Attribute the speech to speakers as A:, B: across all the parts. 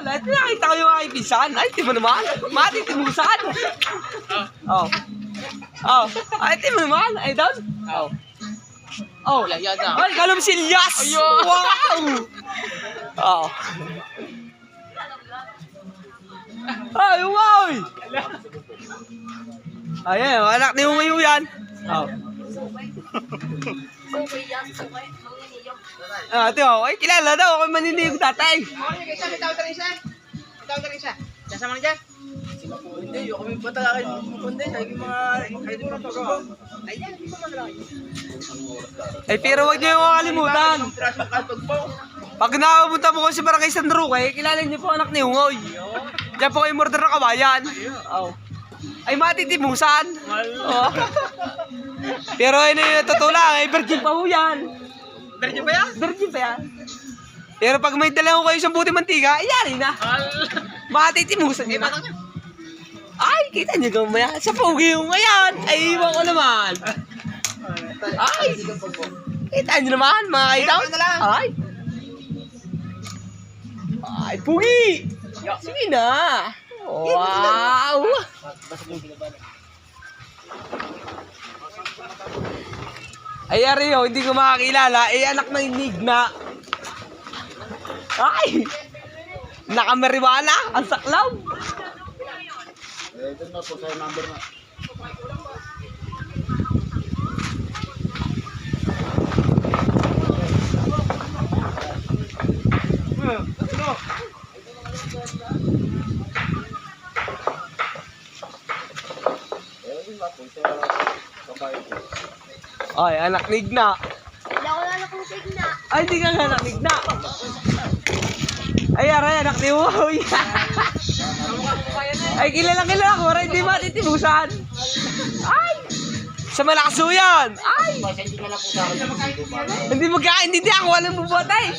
A: Lahat nakita ko yung aking pinsan. Ay, di mo naman. Matitimusan. Oh. Oh. Ay, di mo naman. Ay, down. Oh. Oh. Ay, kalumsilyas. Wow. Oh. Ay, wow. Ayan, anak ni Umayo yan. Oh. Ah, ito ako. Ay, kilala daw. Ako maninigog tatay.
B: May tawag ka rin siya. Diyan sa mga dyan. Hindi, yung kami bata kayo. Kundi, lagi mga kayo mo to. Ayan, hindi ko magalaw.
A: Ay, pero huwag niyo yung makalimutan. Pag nakapunta mo ko sa Barangay San Roque, kilala niyo po anak ni Ungoy. Diyan po kayo murder ng kabayan. Oh. Ay, matitimusan. Oh. Pero ano yung totoo lang, ay virgin pa ho yan.
B: Virgin ba yan?
A: Virgin pa yan. Pero pag may dala ko kayo sa buti mantika, ay yari na. Matitimusan niyo na. Ay, kita niyo gamaya. Sa pogi yung ngayon. Ay, iwan ko naman. Ay, kita niyo naman, mga kaitaw. Ay. Ay, pogi. Sige na. Wow. Ay, Ario, hindi ko makakilala. Eh, anak ng Nigna. Ay! Nakamariwana! Ang saklaw!
C: Ito na po sa number na.
A: Ay, anak Nigna.
D: Wala ko anak ng signa.
A: Ay, hindi ka anak Nigna. Ay, aray, anak ni Uwoy. Ay, kilala ko. Aray, hindi matitimusan. Ay! Sa Malakaso yan. Ay! Hindi magkakaintindihan. Walang bubotay.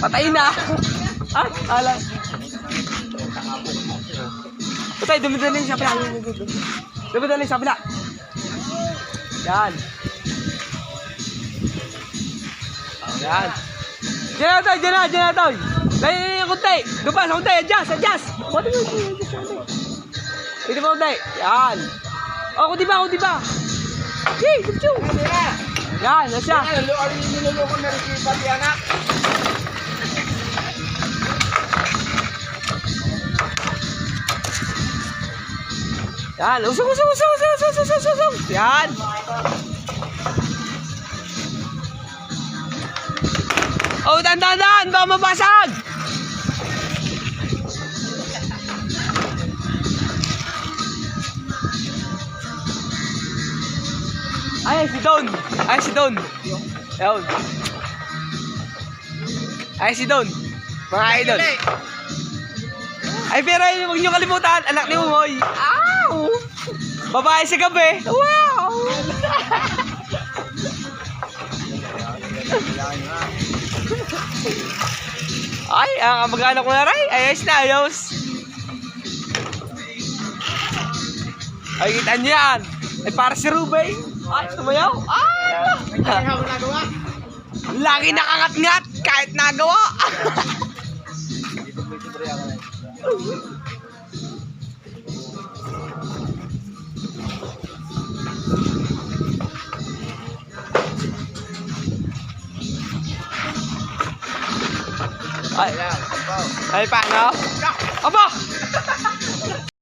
A: Patay na. Ah, alam. Patay, dumidaling sa pila. Dumidaling sa pila. Yan. Yan. Diyan na tayo, diyan na tayo. Dahil yung kuntay. Doon pa, sa kuntay, adjust. Pwede mo, pwede mo kuntay. Yan. O, kundi ba? Hey, kundi. Yan, nasya.
B: Niloloko na rin si Pati anak.
A: Yan, usong. Yan. Oh, dandan, baka mabasag. Ay, si Don. Yan. Ay, si Don. Mga idol. Ay, pero huwag niyo kalimutan, anak ni Umoy. Ow! Babae sa gabi. Wow! Ay, ang kamag-anak ko na rin. Ayos. Ay, kita niyo yan. Ay, para si Rubay. Ay, tumayaw. Ay! Lagi nakangat-ngat kahit nagawa. Ay, paano? Aba!